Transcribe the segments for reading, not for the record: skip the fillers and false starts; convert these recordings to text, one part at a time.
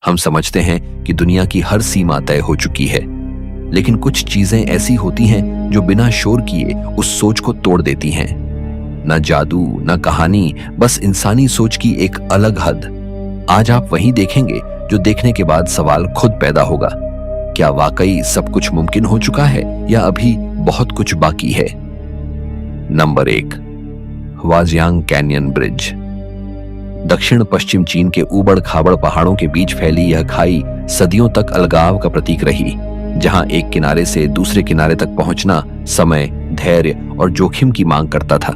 हम समझते हैं कि दुनिया की हर सीमा तय हो चुकी है, लेकिन कुछ चीजें ऐसी होती हैं जो बिना शोर किए उस सोच को तोड़ देती हैं। न जादू, न कहानी, बस इंसानी सोच की एक अलग हद। आज आप वही देखेंगे जो देखने के बाद सवाल खुद पैदा होगा, क्या वाकई सब कुछ मुमकिन हो चुका है या अभी बहुत कुछ बाकी है। नंबर 1, वाजियांग कैनियन ब्रिज। दक्षिण पश्चिम चीन के ऊबड़ खाबड़ पहाड़ों के बीच फैली यह खाई सदियों तक अलगाव का प्रतीक रही, जहां एक किनारे से दूसरे किनारे तक पहुंचना समय, धैर्य और जोखिम की मांग करता था।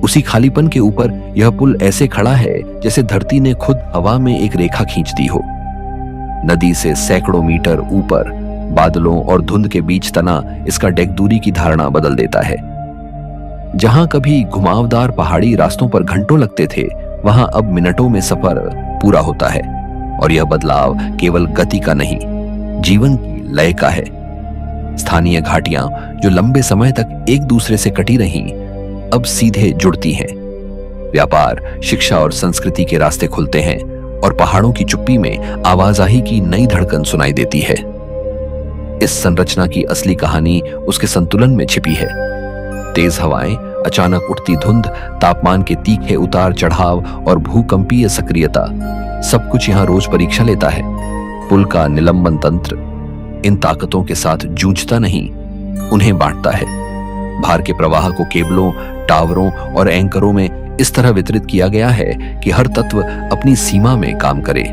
उसी खालीपन के ऊपर यह पुल ऐसे खड़ा है जैसे धरती ने खुद हवा में एक रेखा खींच दी हो। नदी से सैकड़ों मीटर ऊपर बादलों और धुंध के बीच तना इसका डेक दूरी की धारणा बदल देता है। जहां कभी घुमावदार पहाड़ी रास्तों पर घंटों लगते थे, वहां अब मिनटों में सफर पूरा होता है। और यह बदलाव केवल गति का नहीं, जीवन की लय का है। स्थानीय घाटियां जो लंबे समय तक एक दूसरे से कटी रहीं, अब सीधे जुड़ती हैं। व्यापार, शिक्षा और संस्कृति के रास्ते खुलते हैं और पहाड़ों की चुप्पी में आवाजाही की नई धड़कन सुनाई देती है। इस संरचना की असली कहानी उसके संतुलन में छिपी है। तेज हवाएं, अचानक उठती धुंध, तापमान के तीखे उतार चढ़ाव और भूकंपीय सक्रियता, सब कुछ यहां रोज परीक्षा लेता है। पुल का निलंबन तंत्र इन ताकतों के साथ जूझता नहीं, उन्हें बांटता है। भार के प्रवाह को केबलों, टावरों और एंकरों में इस तरह वितरित किया गया है कि हर तत्व अपनी सीमा में काम करे।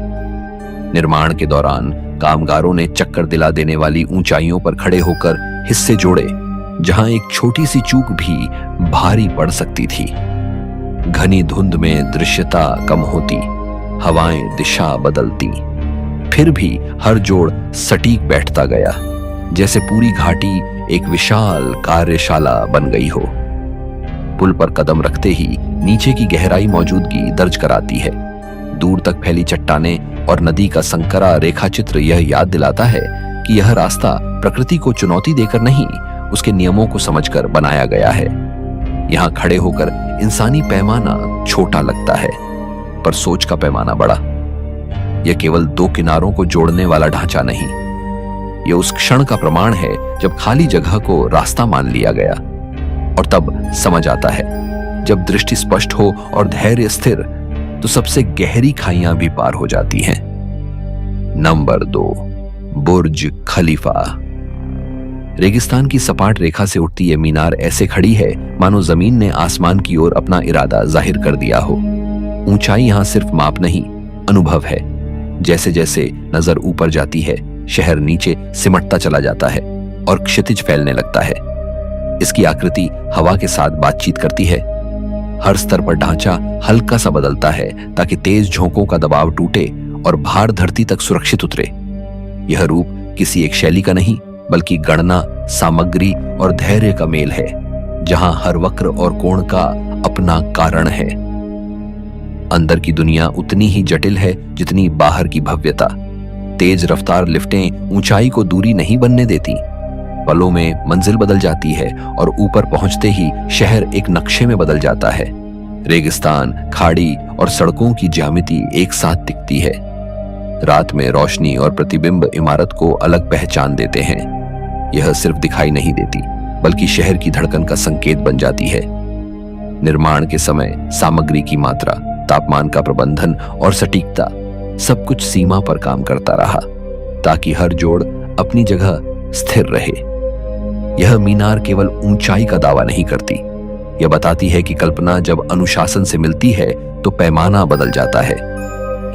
निर्माण के दौरान कामगारों ने चक्कर दिला देने वाली ऊंचाइयों पर खड़े होकर हिस्से जोड़े, जहां एक छोटी सी चूक भी भारी पड़ सकती थी। घनी धुंध में दृश्यता कम होती, हवाएं दिशा बदलती, फिर भी हर जोड़ सटीक बैठता गया, जैसे पूरी घाटी एक विशाल कार्यशाला बन गई हो। पुल पर कदम रखते ही नीचे की गहराई मौजूदगी दर्ज कराती है। दूर तक फैली चट्टानें और नदी का संकरा रेखाचित्र यह याद दिलाता है कि यह रास्ता प्रकृति को चुनौती देकर नहीं, उसके नियमों को समझकर बनाया गया है। यहां खड़े होकर इंसानी पैमाना छोटा लगता है, पर सोच का पैमाना बड़ा। यह केवल दो किनारों को जोड़ने वाला ढांचा नहीं, यह उस क्षण का प्रमाण है जब खाली जगह को रास्ता मान लिया गया। और तब समझ आता है, जब दृष्टि स्पष्ट हो और धैर्य स्थिर, तो सबसे गहरी खाइयां भी पार हो जाती हैं। नंबर 2, बुर्ज खलीफा। रेगिस्तान की सपाट रेखा से उठती यह मीनार ऐसे खड़ी है मानो जमीन ने आसमान की ओर अपना इरादा जाहिर कर दिया हो। ऊंचाई यहां सिर्फ माप नहीं, अनुभव है। जैसे जैसे नजर ऊपर जाती है, शहर नीचे सिमटता चला जाता है और क्षितिज फैलने लगता है। इसकी आकृति हवा के साथ बातचीत करती है। हर स्तर पर ढांचा हल्का सा बदलता है ताकि तेज झोंकों का दबाव टूटे और भार धरती तक सुरक्षित उतरे। यह रूप किसी एक शैली का नहीं, बल्कि गणना, सामग्री और धैर्य का मेल है, जहां हर वक्र और कोण का अपना कारण है। अंदर की दुनिया उतनी ही जटिल है जितनी बाहर की भव्यता। तेज रफ्तार लिफ्टें ऊंचाई को दूरी नहीं बनने देती, पलों में मंजिल बदल जाती है और ऊपर पहुंचते ही शहर एक नक्शे में बदल जाता है। रेगिस्तान, खाड़ी और सड़कों की ज्यामिति एक साथ दिखती है। रात में रोशनी और प्रतिबिंब इमारत को अलग पहचान देते हैं। यह सिर्फ दिखाई नहीं देती, बल्कि शहर की धड़कन का संकेत बन जाती है। निर्माण के समय सामग्री की मात्रा, तापमान का प्रबंधन और सटीकता, सब कुछ सीमा पर काम करता रहा, ताकि हर जोड़ अपनी जगह स्थिर रहे। यह मीनार केवल ऊंचाई का दावा नहीं करती, यह बताती है कि कल्पना जब अनुशासन से मिलती है तो पैमाना बदल जाता है।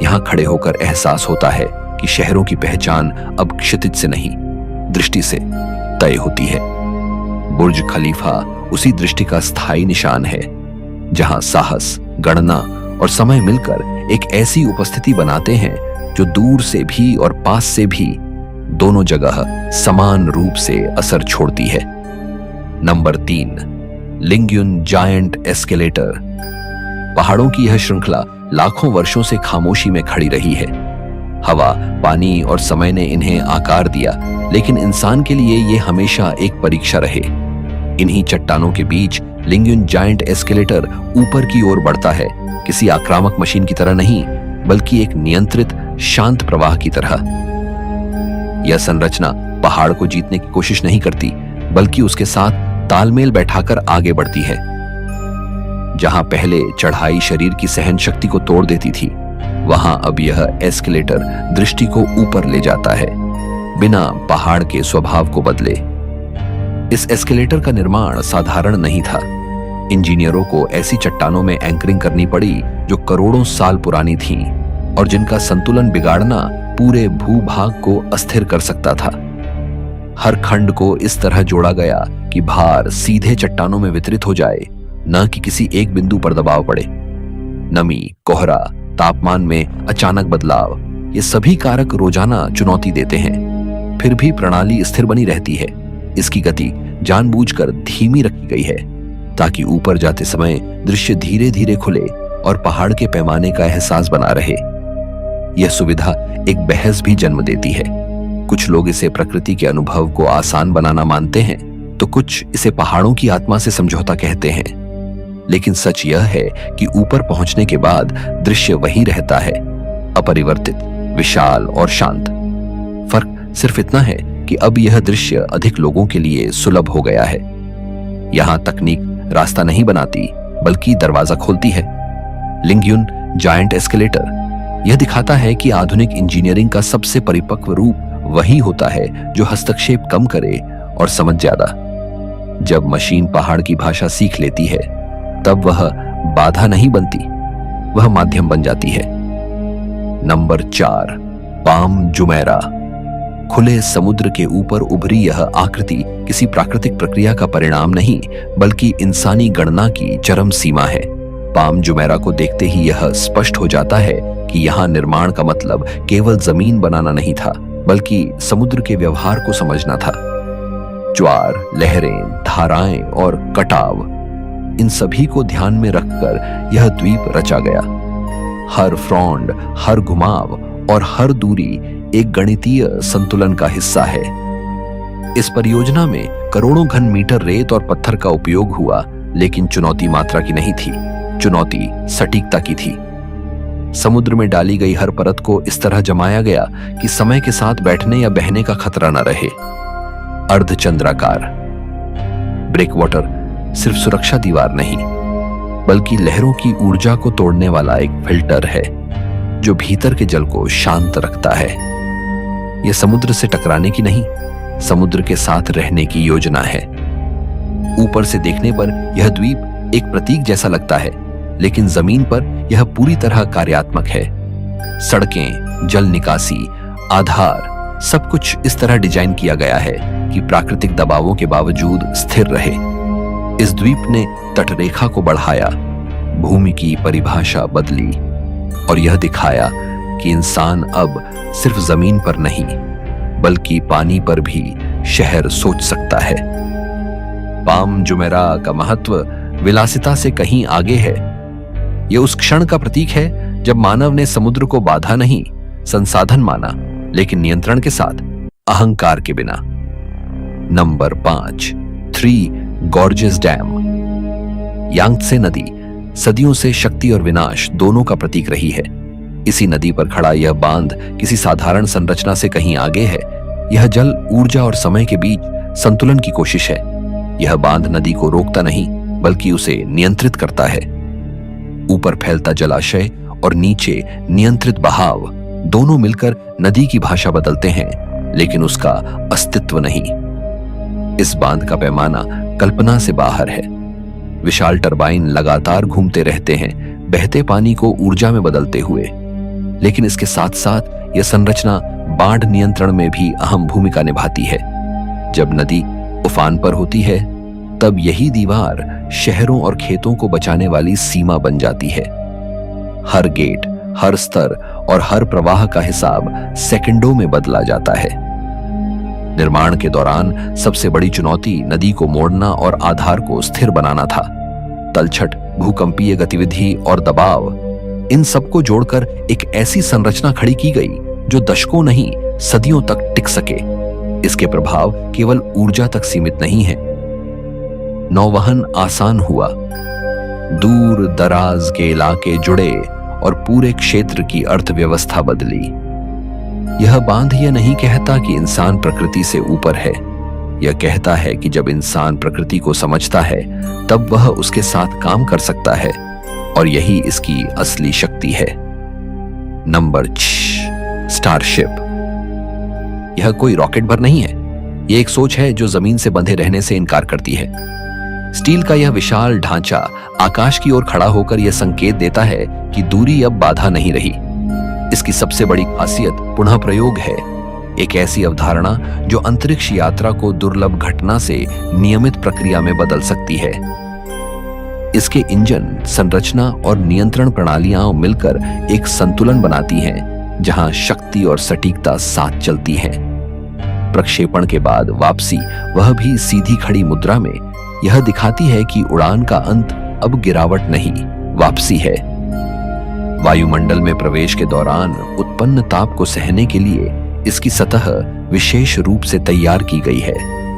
यहां खड़े होकर एहसास होता है कि शहरों की पहचान अब क्षितिज से नहीं, दृष्टि से तय होती है। बुर्ज खलीफा उसी दृष्टि का स्थायी निशान है, जहां साहस, गणना और समय मिलकर एक ऐसी उपस्थिति बनाते हैं जो दूर से भी और पास से भी दोनों जगह समान रूप से असर छोड़ती है। Number 3, लिंग्युन giant escalator. पहाड़ों की यह श्रृंखला लाखों वर्षों से खामोशी में खड़ी रही है। हवा, पानी और समय ने इन्हें आकार दिया, लेकिन इंसान के लिए ये हमेशा एक परीक्षा रहे। इन्हीं चट्टानों के बीच लिंग्युन जायंट एस्केलेटर ऊपर की ओर बढ़ता है, किसी आक्रामक मशीन की तरह नहीं, बल्कि एक नियंत्रित शांत प्रवाह की तरह। यह संरचना पहाड़ को जीतने की कोशिश नहीं करती, बल्कि उसके साथ तालमेल बैठाकर आगे बढ़ती है। जहां पहले चढ़ाई शरीर की सहन शक्ति को तोड़ देती थी, वहां अब यह एस्केलेटर दृष्टि को ऊपर ले जाता है, बिना पहाड़ के स्वभाव को बदले। इस एस्केलेटर का निर्माण साधारण नहीं था। इंजीनियरों को ऐसी चट्टानों में एंकरिंग करनी पड़ी जो करोड़ों साल पुरानी थीं और जिनका संतुलन बिगाड़ना पूरे भूभाग को अस्थिर कर सकता था। हर खंड को इस तरह जोड़ा गया कि भार सीधे चट्टानों में वितरित हो जाए, न कि किसी एक बिंदु पर दबाव पड़े। नमी, कोहरा, तापमान में अचानक बदलाव, ये सभी कारक रोजाना चुनौती देते हैं। फिर भी प्रणाली स्थिर बनी रहती है। इसकी गति जानबूझकर धीमी रखी गई है, ताकि ऊपर जाते समय दृश्य धीरे धीरे खुले और पहाड़ के पैमाने का एहसास बना रहे। यह सुविधा एक बहस भी जन्म देती है। कुछ लोग इसे प्रकृति के अनुभव को आसान बनाना मानते हैं, तो कुछ इसे पहाड़ों की आत्मा से समझौता कहते हैं। लेकिन सच यह है कि ऊपर पहुंचने के बाद दृश्य वही रहता है, अपरिवर्तित, विशाल और शांत। फर्क सिर्फ इतना है कि अब यह दृश्य अधिक लोगों के लिए सुलभ हो गया है। यहां तकनीक रास्ता नहीं बनाती, बल्कि दरवाजा खोलती है। लिंगयुन जायंट एस्केलेटर यह दिखाता है कि आधुनिक इंजीनियरिंग का सबसे परिपक्व रूप वही होता है जो हस्तक्षेप कम करे और समझ ज्यादा। जब मशीन पहाड़ की भाषा सीख लेती है, तब वह बाधा नहीं बनती, वह माध्यम बन जाती है। Number 4, palm Jumeirah. खुले समुद्र के ऊपर उभरी यह आकृति किसी प्राकृतिक प्रक्रिया का परिणाम नहीं, बल्कि इंसानी गणना की चरम सीमा है। पाम जुमेरा को देखते ही यह स्पष्ट हो जाता है कि यहाँ निर्माण का मतलब केवल जमीन बनाना नहीं था, बल्कि समुद्र के व्यवहार को समझना था। ज्वार, लहरें, धाराएं और कटाव, इन सभी को ध्यान में रखकर यह द्वीप रचा गया। हर फ्रॉन्ड, हर घुमाव और हर दूरी एक गणितीय संतुलन का हिस्सा है। इस परियोजना में करोड़ों घन मीटर रेत और पत्थर का उपयोग हुआ, लेकिन चुनौती मात्रा की नहीं थी, चुनौती सटीकता की थी। समुद्र में डाली गई हर परत को इस तरह जमाया गया कि समय के साथ बैठने या बहने का खतरा न रहे। अर्धचंद्राकार ब्रेकवाटर सिर्फ सुरक्षा दीवार नहीं, बल्कि लहरों की ऊर्जा को तोड़ने वाला एक फिल्टर है, जो भीतर के जल को शांत रखता है। यह समुद्र से टकराने की नहीं, समुद्र के साथ रहने की योजना है। ऊपर से देखने पर यह द्वीप एक प्रतीक जैसा लगता है, लेकिन जमीन पर यह पूरी तरह कार्यात्मक है। सड़कें, जल निकासी, आधार, सब कुछ इस तरह डिजाइन किया गया है कि प्राकृतिक दबावों के बावजूद स्थिर रहे। इस द्वीप ने तटरेखा को बढ़ाया, भूमि की परिभाषा बदली और यह दिखाया कि इंसान अब सिर्फ जमीन पर नहीं, बल्कि पानी पर भी शहर सोच सकता है। पाम जुमेरा का महत्व विलासिता से कहीं आगे है। यह उस क्षण का प्रतीक है जब मानव ने समुद्र को बाधा नहीं, संसाधन माना, लेकिन नियंत्रण के साथ, अहंकार के बिना। Number 5, 3 gorges dam. यांगत्से नदी सदियों से शक्ति और विनाश दोनों का प्रतीक रही है। इसी नदी पर खड़ा यह बांध किसी साधारण संरचना से कहीं आगे है। यह जल, ऊर्जा और समय के बीच संतुलन की कोशिश है। यह बांध नदी को रोकता नहीं, बल्कि उसे नियंत्रित करता है। ऊपर फैलता जलाशय और नीचे नियंत्रित बहाव दोनों मिलकर नदी की भाषा बदलते हैं, लेकिन उसका अस्तित्व नहीं। इस बांध का पैमाना कल्पना से बाहर है। विशाल टरबाइन लगातार घूमते रहते हैं, बहते पानी को ऊर्जा में बदलते हुए। लेकिन इसके साथ साथ यह संरचना बाढ़ नियंत्रण में भी अहम भूमिका निभाती है। जब नदी उफान पर होती है, तब यही दीवार शहरों और खेतों को बचाने वाली सीमा बन जाती है। हर गेट, हर स्तर और हर प्रवाह का हिसाब सेकंडों में बदला जाता है। निर्माण के दौरान सबसे बड़ी चुनौती नदी को मोड़ना और आधार को स्थिर बनाना था। तलछट, भूकंपीय गतिविधि और दबाव, इन सबको जोड़कर एक ऐसी संरचना खड़ी की गई जो दशकों नहीं, सदियों तक टिक सके। इसके प्रभाव केवल ऊर्जा तक सीमित नहीं है। नौवहन आसान हुआ, दूर दराज के इलाके जुड़े और पूरे क्षेत्र की अर्थव्यवस्था बदली। यह बांध यह नहीं कहता कि इंसान प्रकृति से ऊपर है, यह कहता है कि जब इंसान प्रकृति को समझता है तब वह उसके साथ काम कर सकता है, और यही इसकी असली शक्ति है। Number 6, starship. यह कोई रॉकेट भर नहीं है, यह एक सोच है जो जमीन से बंधे रहने से इनकार करती है। स्टील का यह विशाल ढांचा आकाश की ओर खड़ा होकर यह संकेत देता है कि दूरी अब बाधा नहीं रही। इसकी सबसे बड़ी खासियत पुनः प्रयोग है, एक ऐसी अवधारणा जो अंतरिक्ष यात्रा को दुर्लभ घटना से नियमित प्रक्रिया में बदल सकती है। इसके इंजन, संरचना और नियंत्रण प्रणालियां मिलकर एक संतुलन बनाती हैं जहां शक्ति और सटीकता साथ चलती हैं। प्रक्षेपण के बाद वापसी, वह भी सीधी खड़ी मुद्रा में, यह दिखाती है कि उड़ान का अंत अब गिरावट नहीं, वापसी है। वायुमंडल में प्रवेश के दौरान उत्पन्न ताप को सहने के लिए इसकी सतह विशेष रूप से तैयार की गई है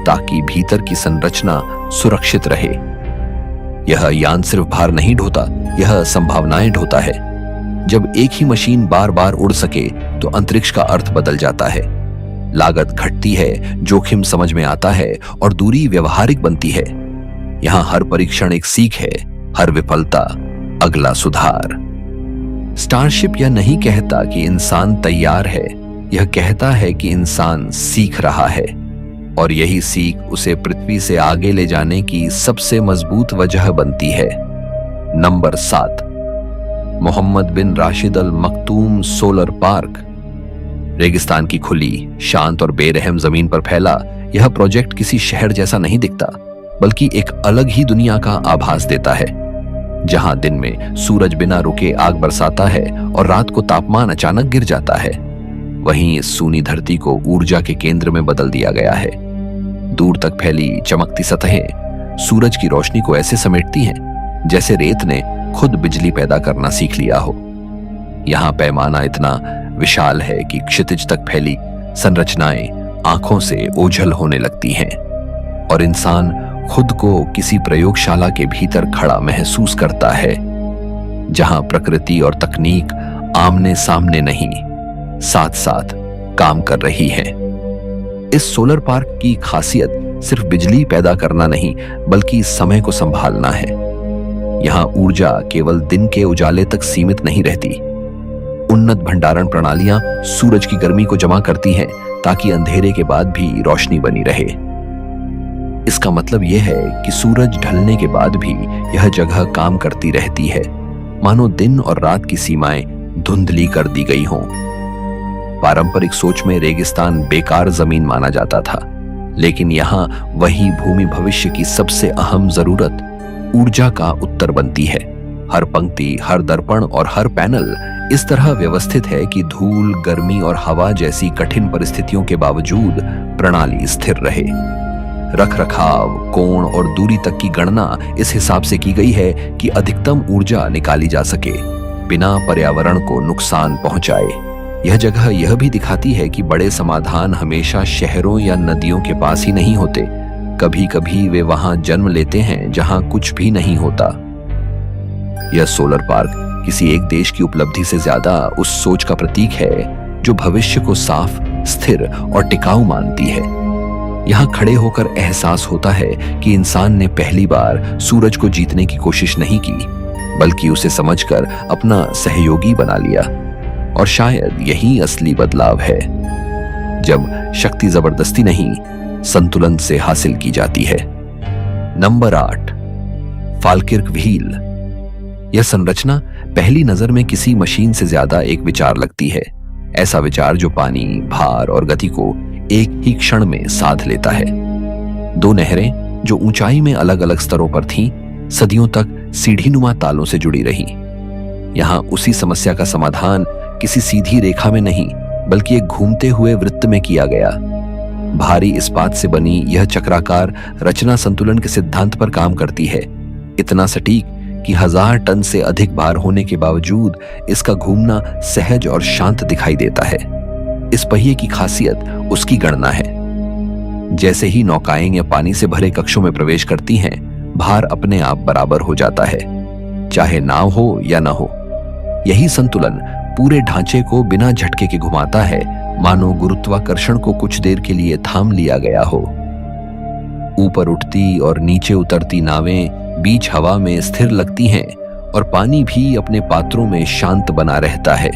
ताकि भीतर की संरचना सुरक्षित रहे। यह यान सिर्फ भार नहीं ढोता, यह संभावनाएं ढोता है। जब एक ही मशीन बार बार उड़ सके तो अंतरिक्ष का अर्थ बदल जाता है। लागत घटती है, जोखिम समझ में आता है और दूरी व्यवहारिक बनती है। यहां हर परीक्षण एक सीख है, हर विफलता अगला सुधार। स्टारशिप यह नहीं कहता कि इंसान तैयार है, यह कहता है कि इंसान सीख रहा है, और यही सीख उसे पृथ्वी से आगे ले जाने की सबसे मजबूत वजह बनती है। नंबर 7, मोहम्मद बिन राशिद अल मखतूम सोलर पार्क। रेगिस्तान की खुली, शांत और बेरहम जमीन पर फैला यह प्रोजेक्ट किसी शहर जैसा नहीं दिखता, बल्कि एक अलग ही दुनिया का आभास देता है, जहां दिन में सूरज बिना रुके आग बरसाता है और रात को तापमान अचानक गिर जाता है। वहीं इस सूनी धरती को ऊर्जा के केंद्र में बदल दिया गया है। दूर तक फैली चमकती सतहें सूरज की रोशनी को ऐसे समेटती हैं जैसे रेत ने खुद बिजली पैदा करना सीख लिया हो। यहां पैमाना इतना विशाल है कि क्षितिज तक फैली संरचनाएं आंखों से ओझल होने लगती हैं, और इंसान खुद को किसी प्रयोगशाला के भीतर खड़ा महसूस करता है, जहां प्रकृति और तकनीक आमने सामने नहीं, साथ साथ काम कर रही है। इस सोलर पार्क की खासियत सिर्फ बिजली पैदा करना नहीं, बल्कि समय को संभालना है। यहां ऊर्जा केवल दिन के उजाले तक सीमित नहीं रहती। उन्नत भंडारण प्रणालियां सूरज की गर्मी को जमा करती हैं ताकि अंधेरे के बाद भी रोशनी बनी रहे। इसका मतलब यह है कि सूरज ढलने के बाद भी यह जगह काम करती रहती है, मानो दिन और रात की सीमाएं धुंधली कर दी गई हों। पारंपरिक सोच में रेगिस्तान बेकार जमीन माना जाता था, लेकिन यहां वही भूमि भविष्य की सबसे अहम जरूरत, ऊर्जा का उत्तर बनती है। हर पंक्ति, हर दर्पण और हर पैनल इस तरह व्यवस्थित है कि धूल, गर्मी और हवा जैसी कठिन परिस्थितियों के बावजूद प्रणाली स्थिर रहे। रखरखाव, कोण और दूरी तक की गणना इस हिसाब से की गई है कि अधिकतम ऊर्जा निकाली जा सके, बिना पर्यावरण को नुकसान पहुंचाए। यह जगह यह भी दिखाती है कि बड़े समाधान हमेशा शहरों या नदियों के पास ही नहीं होते। कभी कभी वे वहां जन्म लेते हैं जहां कुछ भी नहीं होता। यह सोलर पार्क किसी एक देश की उपलब्धि से ज्यादा उस सोच का प्रतीक है जो भविष्य को साफ, स्थिर और टिकाऊ मानती है। यहां खड़े होकर एहसास होता है कि इंसान ने पहली बार सूरज को जीतने की कोशिश नहीं की, बल्कि उसे समझकर अपना सहयोगी बना लिया। और शायद यही असली बदलाव है, जब शक्ति जबरदस्ती नहीं, संतुलन से हासिल की जाती है। Number 8, Falkirk wheel. यह संरचना पहली नजर में किसी मशीन से ज्यादा एक विचार लगती है, ऐसा विचार जो पानी, भार और गति को एक ही क्षण में साध लेता है। दो नहरें जो ऊंचाई में अलग अलग स्तरों पर थीं, सदियों तक सीढ़ीनुमा तालों से जुड़ी रहीं। यहां उसी समस्या का समाधान किसी सीधी रेखा में नहीं, बल्कि एक घूमते हुए वृत्त में किया गया। भारी इस्पात से बनी यह चक्राकार रचना संतुलन के सिद्धांत पर काम करती है, इतना सटीक कि 1000 टन से अधिक भार होने के बावजूद इसका घूमना सहज और शांत दिखाई देता है। इस पहिए की खासियत उसकी गणना है। जैसे ही नौकाएं या पानी से भरे कक्षों में प्रवेश करती हैं, भार अपने आप बराबर हो जाता है, चाहे नाव हो या न हो। यही संतुलन पूरे ढांचे को बिना झटके के घुमाता है मानो गुरुत्वाकर्षण को कुछ देर के लिए थाम लिया गया हो। ऊपर उठती और नीचे उतरती नावें बीच हवा में स्थिर लगती हैं और पानी भी अपने पात्रों में शांत बना रहता है।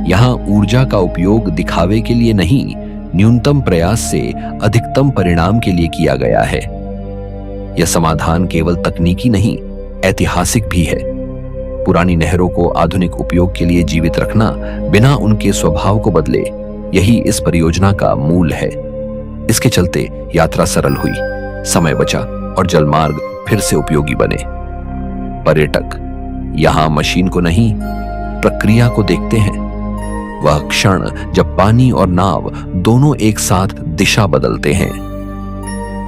यहां ऊर्जा का उपयोग दिखावे के लिए नहीं, न्यूनतम प्रयास से अधिकतम परिणाम के लिए किया गया है। यह समाधान केवल तकनीकी नहीं, ऐतिहासिक भी है। पुरानी नहरों को आधुनिक उपयोग के लिए जीवित रखना बिना उनके स्वभाव को बदले, यही इस परियोजना का मूल है। इसके चलते यात्रा सरल हुई, समय बचा और जलमार्ग फिर से उपयोगी बने। पर्यटक यहां मशीन को नहीं, प्रक्रिया को देखते हैं। वह क्षण जब पानी और नाव दोनों एक साथ दिशा बदलते हैं।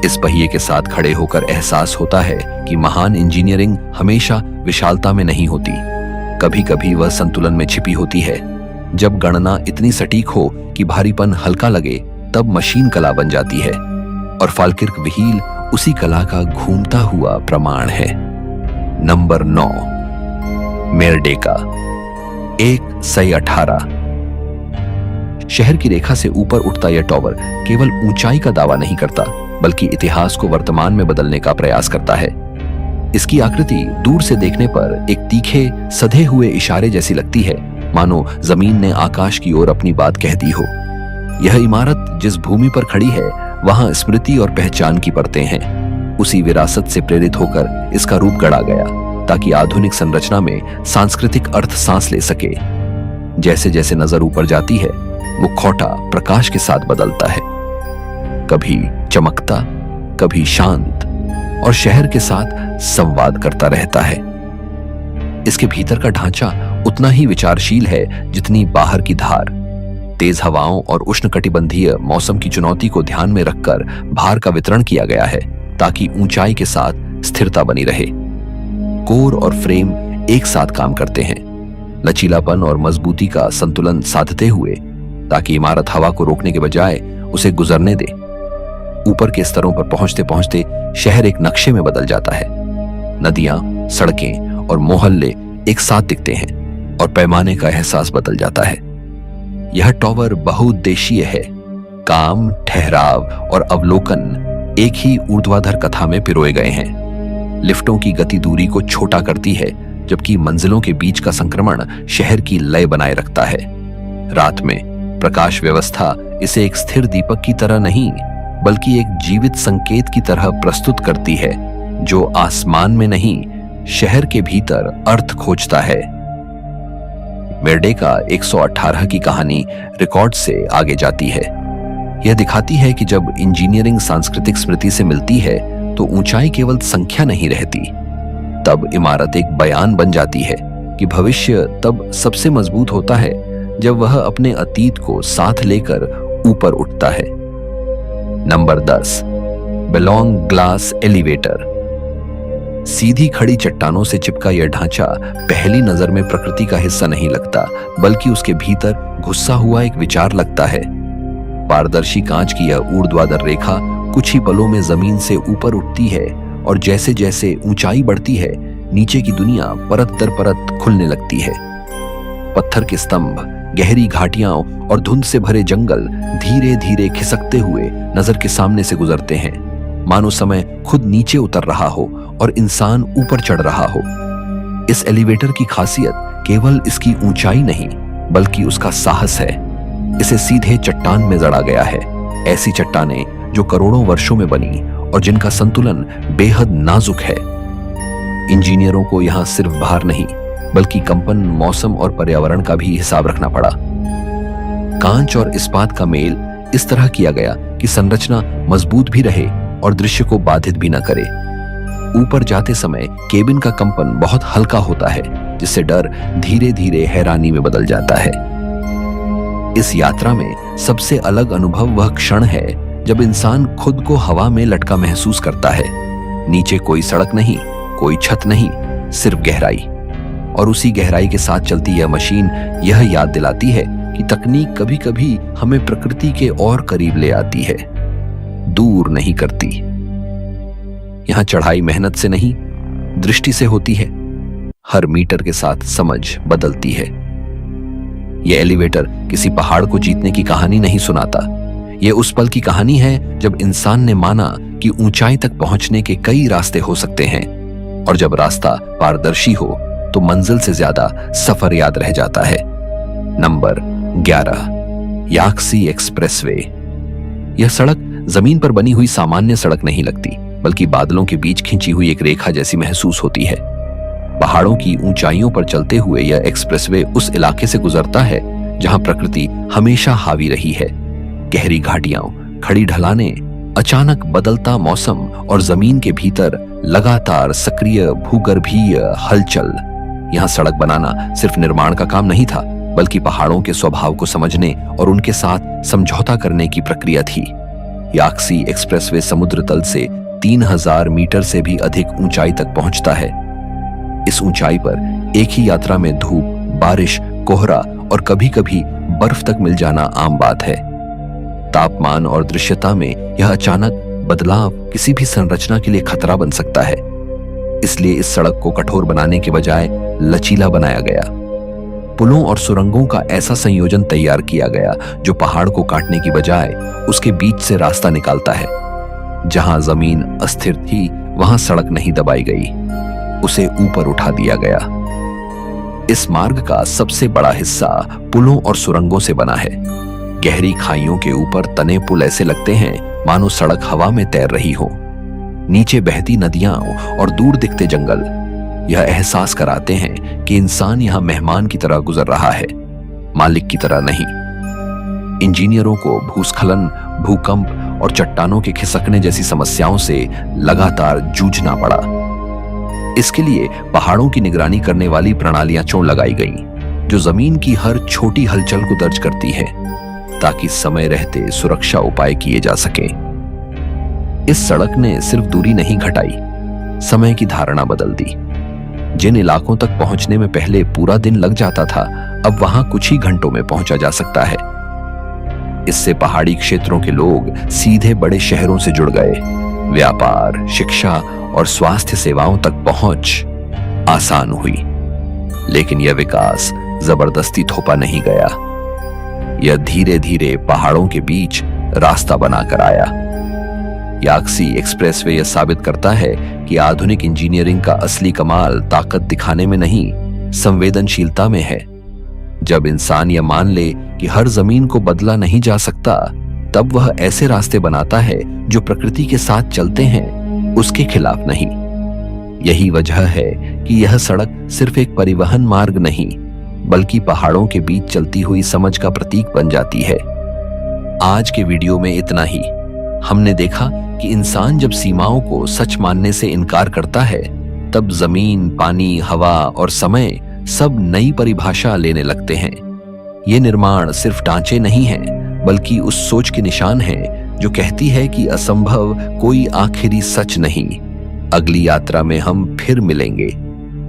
इस पहिए के साथ खड़े होकर एहसास होता है कि महान इंजीनियरिंग हमेशा विशालता में नहीं होती, कभी कभी वह संतुलन में छिपी होती है। जब गणना इतनी सटीक हो कि भारीपन हल्का लगे, तब मशीन कला बन जाती है और फाल्किर्क व्हील उसी कला का घूमता हुआ प्रमाण है। नंबर 9, मेरडेका 1/18। शहर की रेखा से ऊपर उठता यह टॉवर केवल ऊंचाई का दावा नहीं करता, बल्कि इतिहास को वर्तमान में बदलने का प्रयास करता है। इसकी आकृति दूर से देखने पर एक तीखे सधे हुए इशारे जैसी लगती है, मानो जमीन ने आकाश की ओर अपनी बात कह दी हो। यह इमारत जिस भूमि पर खड़ी है, वहां स्मृति और पहचान की परतें हैं। उसी विरासत से प्रेरित होकर इसका रूप गढ़ा गया, ताकि आधुनिक संरचना में सांस्कृतिक अर्थ सांस ले सके। जैसे जैसे नजर ऊपर जाती है, वो खोटा प्रकाश के साथ बदलता है, कभी चमकता, कभी शांत, और शहर के साथ संवाद करता रहता है। इसके भीतर का ढांचा उतना ही विचारशील है जितनी बाहर की धार। तेज हवाओं और उष्णकटिबंधीय मौसम की चुनौती को ध्यान में रखकर भार का वितरण किया गया है, ताकि ऊंचाई के साथ स्थिरता बनी रहे। कोर और फ्रेम एक साथ काम करते हैं, लचीलापन और मजबूती का संतुलन साधते हुए, ताकि इमारत हवा को रोकने के बजाय उसे गुजरने दे। ऊपर के स्तरों पर पहुंचते पहुंचते शहर एक नक्शे में बदल जाता है। नदियां, सड़कें और मोहल्ले एक साथ दिखते हैं और पैमाने का एहसास बदल जाता है। यह टॉवर बहुउद्देशीय है। काम, ठहराव और अवलोकन एक ही ऊर्ध्वाधर कथा में पिरोए गए हैं। लिफ्टों की गति दूरी को छोटा करती है, जबकि मंजिलों के बीच का संक्रमण शहर की लय बनाए रखता है। रात में प्रकाश व्यवस्था इसे एक स्थिर दीपक की तरह नहीं, बल्कि एक जीवित संकेत की तरह प्रस्तुत करती है, जो आसमान में नहीं, शहर के भीतर अर्थ खोजता है। मेरडेका 118 की कहानी रिकॉर्ड से आगे जाती है। यह दिखाती है कि जब इंजीनियरिंग सांस्कृतिक स्मृति से मिलती है, तो ऊंचाई केवल संख्या नहीं रहती। तब इमारत एक बयान बन जाती है कि भविष्य तब सबसे मजबूत होता है जब वह अपने अतीत को साथ लेकर ऊपर उठता है। Number 10, Bailong glass elevator. सीधी खड़ी चट्टानों से चिपका यह ढांचा पहली नजर में प्रकृति का हिस्सा नहीं लगता, बल्कि उसके भीतर घुसा हुआ एक विचार लगता है। पारदर्शी कांच की यह ऊर्ध्वाधर रेखा कुछ ही पलों में जमीन से ऊपर उठती है, और जैसे जैसे ऊंचाई बढ़ती है, नीचे की दुनिया परत दर परत खुलने लगती है। पत्थर के स्तंभ, गहरी घाटियां और धुंध से भरे जंगल धीरे धीरे खिसकते हुए नजर के सामने से गुजरते हैं, मानो समय खुद नीचे उतर रहा हो और इंसान ऊपर चढ़ रहा हो। इस एलिवेटर की खासियत केवल इसकी ऊंचाई नहीं, बल्कि उसका साहस है। इसे सीधे चट्टान में जड़ा गया है, ऐसी चट्टानें जो करोड़ों वर्षों में बनी और जिनका संतुलन बेहद नाजुक है। इंजीनियरों को यहां सिर्फ भार नहीं, बल्कि कंपन, मौसम और पर्यावरण का भी हिसाब रखना पड़ा। कांच और इस्पात का मेल इस तरह किया गया कि संरचना मजबूत भी रहे और दृश्य को बाधित भी न करे। ऊपर जाते समय केबिन का कंपन बहुत हल्का होता है, जिससे डर धीरे धीरे हैरानी में बदल जाता है। इस यात्रा में सबसे अलग अनुभव वह क्षण है जब इंसान खुद को हवा में लटका महसूस करता है। नीचे कोई सड़क नहीं, कोई छत नहीं, सिर्फ गहराई। और उसी गहराई के साथ चलती यह मशीन यह याद दिलाती है कि तकनीक कभी कभी हमें प्रकृति के और करीब ले आती है, दूर नहीं करती। यहां चढ़ाई मेहनत से नहीं, दृष्टि से होती है। हर मीटर के साथ समझ बदलती है। यह एलिवेटर किसी पहाड़ को जीतने की कहानी नहीं सुनाता। यह उस पल की कहानी है जब इंसान ने माना कि ऊंचाई तक पहुंचने के कई रास्ते हो सकते हैं, और जब रास्ता पारदर्शी हो तो मंजिल से ज्यादा सफर याद रह जाता है। Number 11, Yaxi expressway. यह सड़क जमीन पर बनी हुई सामान्य सड़क नहीं लगती, बल्कि बादलों के बीच खींची हुई एक रेखा जैसी महसूस होती है। पहाड़ों की ऊंचाइयों पर चलते हुए यह एक्सप्रेसवे उस इलाके से गुजरता है जहां प्रकृति हमेशा हावी रही है। गहरी घाटियां, खड़ी ढलानें, अचानक बदलता मौसम और जमीन के भीतर लगातार सक्रिय भूगर्भीय हलचल। यहां सड़क बनाना सिर्फ निर्माण का काम नहीं था, बल्कि पहाड़ों के स्वभाव को समझने और उनके साथ समझौता करने की प्रक्रिया थी। याक्सी एक्सप्रेसवे समुद्र तल से 3000 मीटर से भी अधिक ऊंचाई तक पहुंचता है। इस ऊंचाई पर एक ही यात्रा में धूप, बारिश, कोहरा और कभी-कभी बर्फ तक मिल जाना आम बात है। तापमान और दृश्यता में यह अचानक बदलाव किसी भी संरचना के लिए खतरा बन सकता है। इसलिए इस सड़क को कठोर बनाने के बजाय लचीला बनाया गया। पुलों और सुरंगों का ऐसा संयोजन तैयार किया गया जो पहाड़ को काटने की बजाय उसके बीच से रास्ता निकालता है। जहां जमीन अस्थिर थी, वहां सड़क नहीं दबाई गई, उसे ऊपर उठा दिया गया। इस मार्ग का सबसे बड़ा हिस्सा पुलों और सुरंगों से बना है। गहरी खाइयों के ऊपर तने पुल ऐसे लगते हैं मानो सड़क हवा में तैर रही हो। नीचे बहती नदियां और दूर दिखते जंगल यह एहसास कराते हैं कि इंसान यहां मेहमान की तरह गुजर रहा है, मालिक की तरह नहीं। इंजीनियरों को भूस्खलन, भूकंप और चट्टानों के खिसकने जैसी समस्याओं से लगातार जूझना पड़ा। इसके लिए पहाड़ों की निगरानी करने वाली प्रणालियां चों लगाई गईं, जो जमीन की हर छोटी हलचल को दर्ज करती है, ताकि समय रहते सुरक्षा उपाय किए जा सके। इस सड़क ने सिर्फ दूरी नहीं घटाई, समय की धारणा बदल दी। जिन इलाकों तक पहुंचने में पहले पूरा दिन लग जाता था, अब वहां कुछ ही घंटों में पहुंचा जा सकता है। इससे पहाड़ी क्षेत्रों के लोग सीधे बड़े शहरों से जुड़ गए। व्यापार, शिक्षा और स्वास्थ्य सेवाओं तक पहुंच आसान हुई। लेकिन यह विकास जबरदस्ती थोपा नहीं गया। यह धीरे धीरे पहाड़ों के बीच रास्ता बनाकर आया। याक्सी एक्सप्रेसवे यह साबित करता है कि आधुनिक इंजीनियरिंग का असली कमाल ताकत दिखाने में नहीं, संवेदनशीलता में है। जब इंसान यह मान ले कि हर जमीन को बदला नहीं जा सकता, तब वह ऐसे रास्ते बनाता है जो प्रकृति के साथ चलते हैं, उसके खिलाफ नहीं। यही वजह है कि यह सड़क सिर्फ एक परिवहन मार्ग नहीं, बल्कि पहाड़ों के बीच चलती हुई समझ का प्रतीक बन जाती है। आज के वीडियो में इतना ही। हमने देखा कि इंसान जब सीमाओं को सच मानने से इनकार करता है, तब जमीन, पानी, हवा और समय सब नई परिभाषा लेने लगते हैं। ये निर्माण सिर्फ ढांचे नहीं हैं, बल्कि उस सोच के निशान हैं जो कहती है कि असंभव कोई आखिरी सच नहीं। अगली यात्रा में हम फिर मिलेंगे,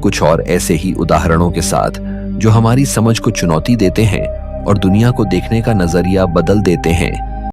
कुछ और ऐसे ही उदाहरणों के साथ जो हमारी समझ को चुनौती देते हैं और दुनिया को देखने का नजरिया बदल देते हैं।